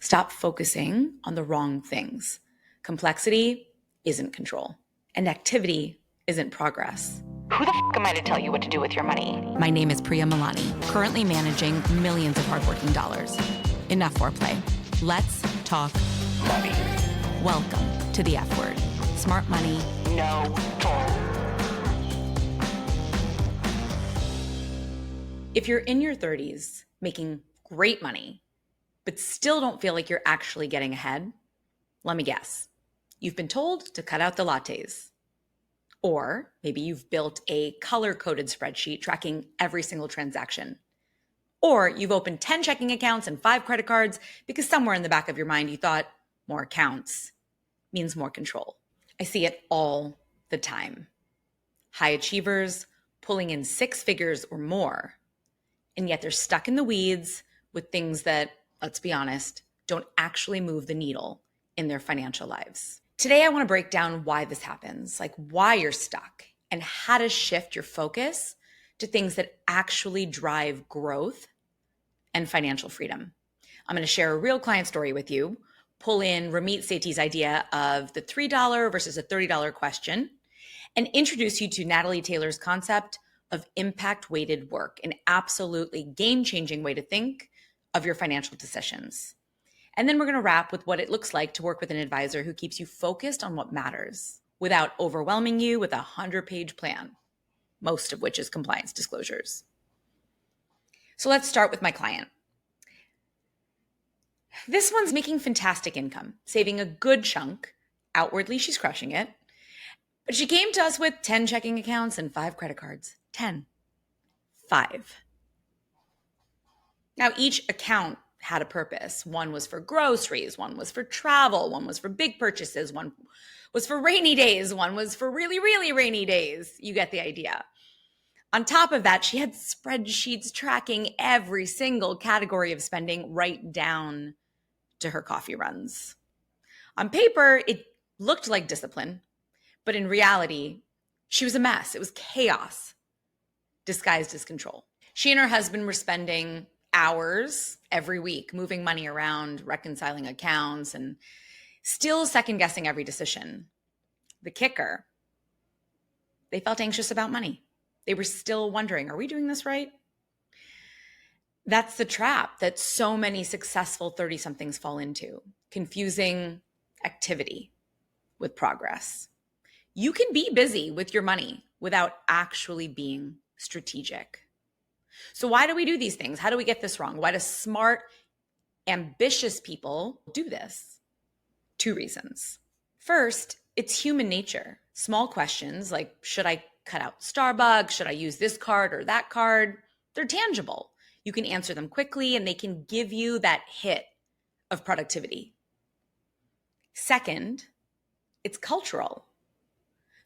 Stop focusing on the wrong things. Complexity isn't control, and activity isn't progress. Who the f am I to tell you what to do with your money? My name is Priya Malani, currently managing millions of hardworking dollars. Enough foreplay. Let's talk Money. Welcome to the F word. Smart money. No bull. If you're in your 30s making great money, but still don't feel like you're actually getting ahead, let me guess. You've been told to cut out the lattes. Or maybe you've built a color-coded spreadsheet tracking every single transaction. Or you've opened 10 checking accounts and 5 credit cards because somewhere in the back of your mind you thought more accounts means more control. I see it all the time. High achievers pulling in 6 figures or more, and yet they're stuck in the weeds with things that, let's be honest, don't actually move the needle in their financial lives. Today, I want to break down why this happens, like why you're stuck, and how to shift your focus to things that actually drive growth and financial freedom. I'm going to share a real client story with you, pull in Ramit Sethi's idea of the $3 versus a $30 question, and introduce you to Natalie Taylor's concept of impact-weighted work, an absolutely game-changing way to think of your financial decisions. And then we're going to wrap with what it looks like to work with an advisor who keeps you focused on what matters without overwhelming you with a 100-page plan, most of which is compliance disclosures. So let's start with my client. This one's making fantastic income, saving a good chunk. Outwardly, she's crushing it. But she came to us with 10 checking accounts and 5 credit cards. 10. 5. Now, each account had a purpose. One was for groceries, one was for travel, one was for big purchases, one was for rainy days, one was for really, really rainy days. You get the idea. On top of that, she had spreadsheets tracking every single category of spending right down to her coffee runs. On paper, it looked like discipline, but in reality, she was a mess. It was chaos disguised as control. She and her husband were spending hours every week moving money around, reconciling accounts, and still second-guessing every decision. The kicker, they felt anxious about money. They were still wondering, are we doing this right? That's the trap that so many successful 30-somethings fall into, confusing activity with progress. You can be busy with your money without actually being strategic. So why do we do these things? How do we get this wrong? Why do smart, ambitious people do this? 2 reasons. First, it's human nature. Small questions like, should I cut out Starbucks? Should I use this card or that card? They're tangible. You can answer them quickly and they can give you that hit of productivity. Second, it's cultural.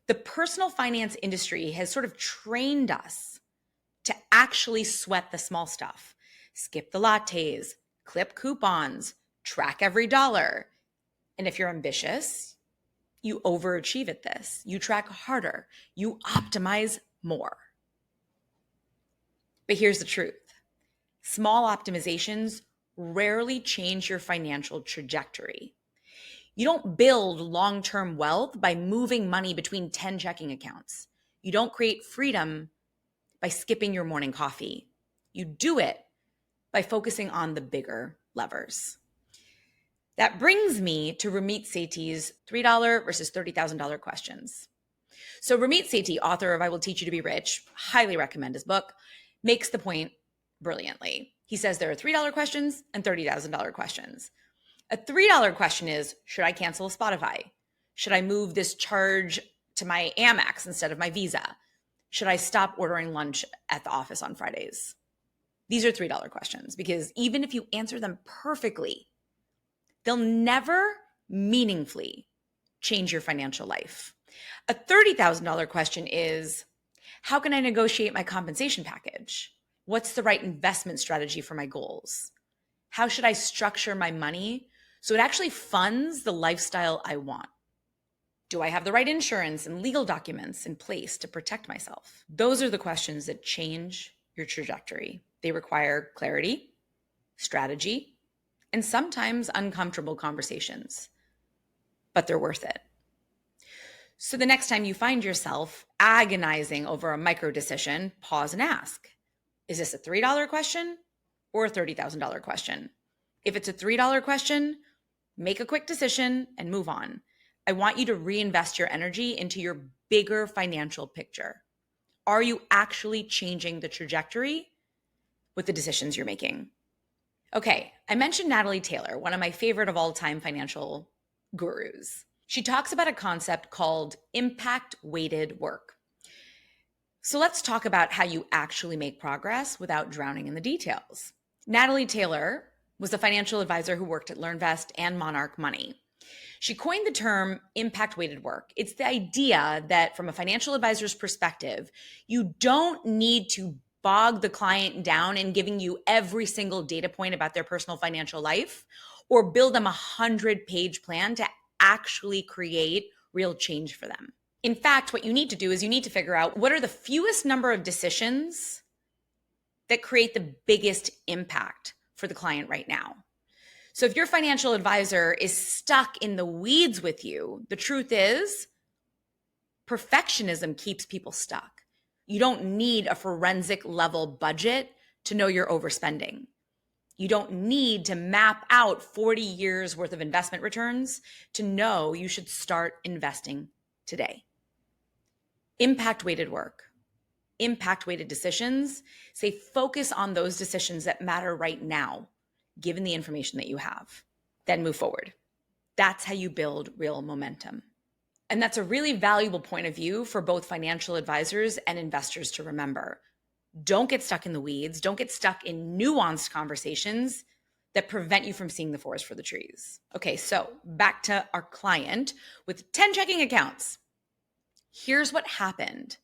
The personal finance industry has sort of trained us to actually sweat the small stuff, skip the lattes, clip coupons, track every dollar. And if you're ambitious, you overachieve at this. You track harder. You optimize more. But here's the truth. Small optimizations rarely change your financial trajectory. You don't build long-term wealth by moving money between 10 checking accounts. You don't create freedom by skipping your morning coffee. You do it by focusing on the bigger levers. That brings me to Ramit Sethi's $3 versus $30,000 questions. So Ramit Sethi, author of I Will Teach You to Be Rich, highly recommend his book, makes the point brilliantly. He says there are $3 questions and $30,000 questions. A $3 question is, should I cancel Spotify? Should I move this charge to my Amex instead of my Visa? Should I stop ordering lunch at the office on Fridays? These are $3 questions because even if you answer them perfectly, they'll never meaningfully change your financial life. A $30,000 question is, how can I negotiate my compensation package? What's the right investment strategy for my goals? How should I structure my money so it actually funds the lifestyle I want? Do I have the right insurance and legal documents in place to protect myself? Those are the questions that change your trajectory. They require clarity, strategy, and sometimes uncomfortable conversations, but they're worth it. So the next time you find yourself agonizing over a micro decision, pause and ask, is this a $3 question or a $30,000 question? If it's a $3 question, make a quick decision and move on. I want you to reinvest your energy into your bigger financial picture. Are you actually changing the trajectory with the decisions you're making? Okay, I mentioned Natalie Taylor, one of my favorite of all time financial gurus. She talks about a concept called impact-weighted work. So let's talk about how you actually make progress without drowning in the details. Natalie Taylor was a financial advisor who worked at LearnVest and Monarch Money. She coined the term impact-weighted work. It's the idea that from a financial advisor's perspective, you don't need to bog the client down in giving you every single data point about their personal financial life or build them a 100-page plan to actually create real change for them. In fact, what you need to do is you need to figure out what are the fewest number of decisions that create the biggest impact for the client right now. So if your financial advisor is stuck in the weeds with you, the truth is perfectionism keeps people stuck. You don't need a forensic level budget to know you're overspending. You don't need to map out 40 years worth of investment returns to know you should start investing today. Impact-weighted work, impact-weighted decisions, say focus on those decisions that matter right now, given the information that you have. Then move forward. That's how you build real momentum. And that's a really valuable point of view for both financial advisors and investors to remember. Don't get stuck in the weeds. Don't get stuck in nuanced conversations that prevent you from seeing the forest for the trees. Okay, so back to our client with 10 checking accounts. Here's what happened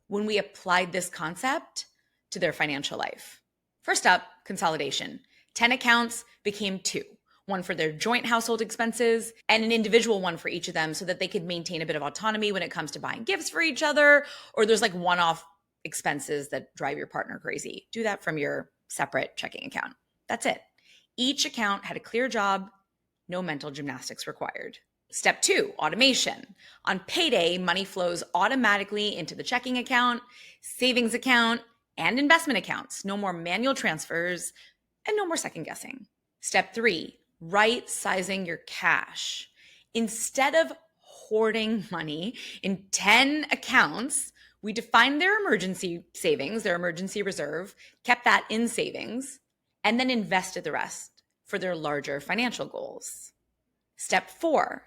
when we applied this concept to their financial life. First up, consolidation. 10 accounts became 2, one for their joint household expenses and an individual one for each of them so that they could maintain a bit of autonomy when it comes to buying gifts for each other, or there's like one-off expenses that drive your partner crazy. Do that from your separate checking account. That's it. Each account had a clear job, no mental gymnastics required. Step 2, automation. On payday, money flows automatically into the checking account, savings account, and investment accounts. No more manual transfers and no more second guessing. Step 3, right sizing your cash. Instead of hoarding money in 10 accounts, we defined their emergency savings, their emergency reserve, kept that in savings, and then invested the rest for their larger financial goals. Step 4,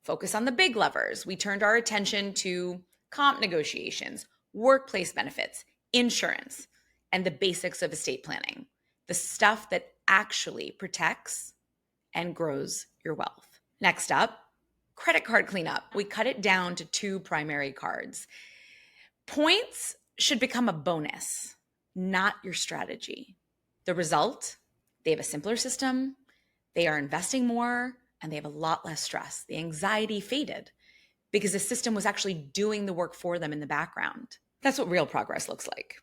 focus on the big levers. We turned our attention to comp negotiations, workplace benefits, insurance, and the basics of estate planning, the stuff that actually protects and grows your wealth. Next up, credit card cleanup. We cut it down to 2 primary cards. Points should become a bonus, not your strategy. The result, they have a simpler system, they are investing more, and they have a lot less stress. The anxiety faded because the system was actually doing the work for them in the background. That's what real progress looks like.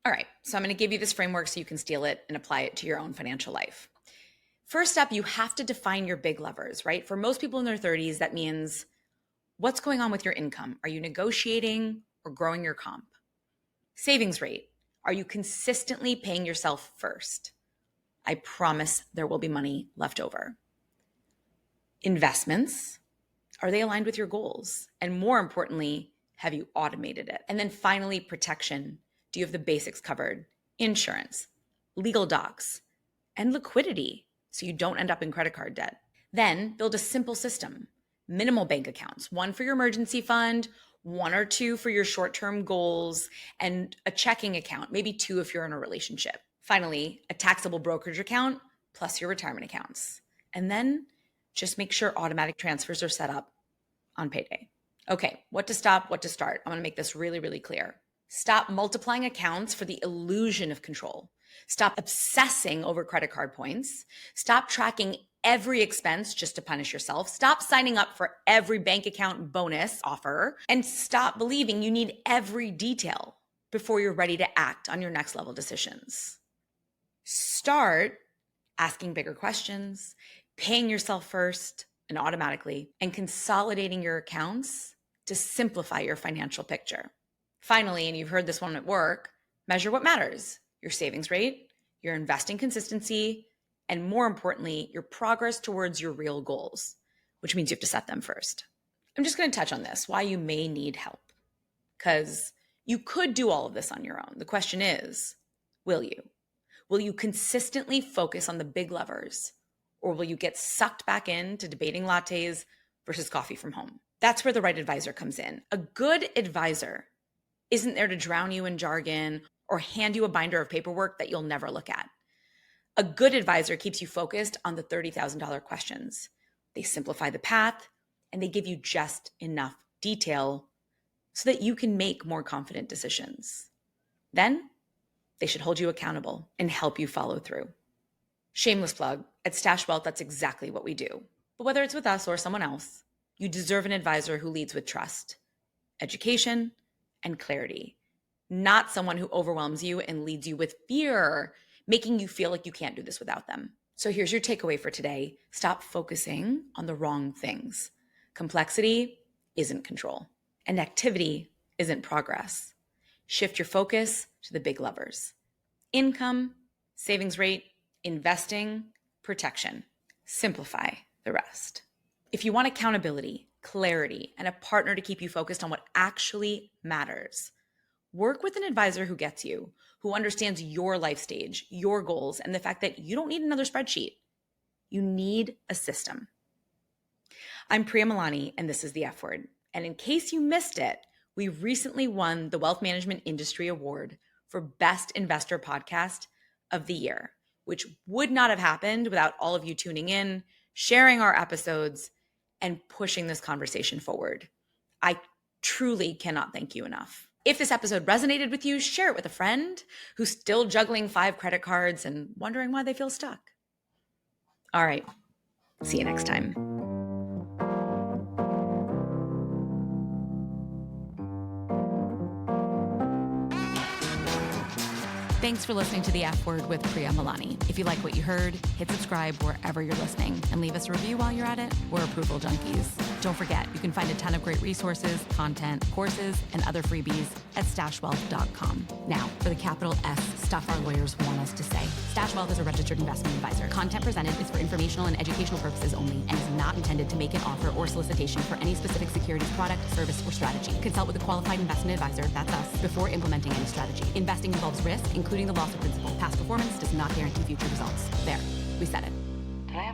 All right, so I'm going to give you this framework so you can steal it and apply it to your own financial life. First up, you have to define your big levers, right? For most people in their 30s, that means what's going on with your income? Are you negotiating or growing your comp? Savings rate. Are you consistently paying yourself first? I promise there will be money left over. Investments. Are they aligned with your goals? And more importantly, have you automated it? And then finally, protection. Do you have the basics covered? Insurance, legal docs, and liquidity so you don't end up in credit card debt. Then build a simple system. Minimal bank accounts, 1 for your emergency fund, 1 or 2 for your short-term goals, and a checking account, maybe 2 if you're in a relationship. Finally, a taxable brokerage account plus your retirement accounts. And then just make sure automatic transfers are set up on payday. Okay, what to stop, what to start. I'm going to make this really, really clear. Stop multiplying accounts for the illusion of control. Stop obsessing over credit card points. Stop tracking every expense just to punish yourself. Stop signing up for every bank account bonus offer, and stop believing you need every detail before you're ready to act on your next level decisions. Start asking bigger questions, paying yourself first and automatically, and consolidating your accounts to simplify your financial picture. Finally, and you've heard this one at work, measure what matters: your savings rate, your investing consistency, and more importantly, your progress towards your real goals, which means you have to set them first. I'm just going to touch on this, why you may need help, because you could do all of this on your own. The question is, will you? Will you consistently focus on the big levers, or will you get sucked back into debating lattes versus coffee from home? That's where the right advisor comes in. A good advisor isn't there to drown you in jargon or hand you a binder of paperwork that you'll never look at. A good advisor keeps you focused on the $30,000 questions. They simplify the path and they give you just enough detail so that you can make more confident decisions. Then they should hold you accountable and help you follow through. Shameless plug, at Stash Wealth, that's exactly what we do. But whether it's with us or someone else, you deserve an advisor who leads with trust, education, and clarity, not someone who overwhelms you and leads you with fear, making you feel like you can't do this without them. So here's your takeaway for today. Stop focusing on the wrong things. Complexity isn't control, and activity isn't progress. Shift your focus to the big levers: income, savings rate, investing, protection. Simplify the rest. If you want accountability, clarity, and a partner to keep you focused on what actually matters, work with an advisor who gets you, who understands your life stage, your goals, and the fact that you don't need another spreadsheet. You need a system. I'm Priya Malani, and this is The F Word. And in case you missed it, we recently won the Wealth Management Industry Award for Best Investor Podcast of the Year, which would not have happened without all of you tuning in, sharing our episodes, and pushing this conversation forward. I truly cannot thank you enough. If this episode resonated with you, share it with a friend who's still juggling 5 credit cards and wondering why they feel stuck. All right, see you next time. Thanks for listening to The F Word with Priya Malani. If you like what you heard, hit subscribe wherever you're listening and leave us a review while you're at it. We're approval junkies. Don't forget, you can find a ton of great resources, content, courses, and other freebies at stashwealth.com. Now, for the capital S stuff our lawyers want us to say. Stash Wealth is a registered investment advisor. Content presented is for informational and educational purposes only and is not intended to make an offer or solicitation for any specific securities, product, service, or strategy. Consult with a qualified investment advisor, that's us, before implementing any strategy. Investing involves risk, including the loss of principal. Past performance does not guarantee future results. There, we said it.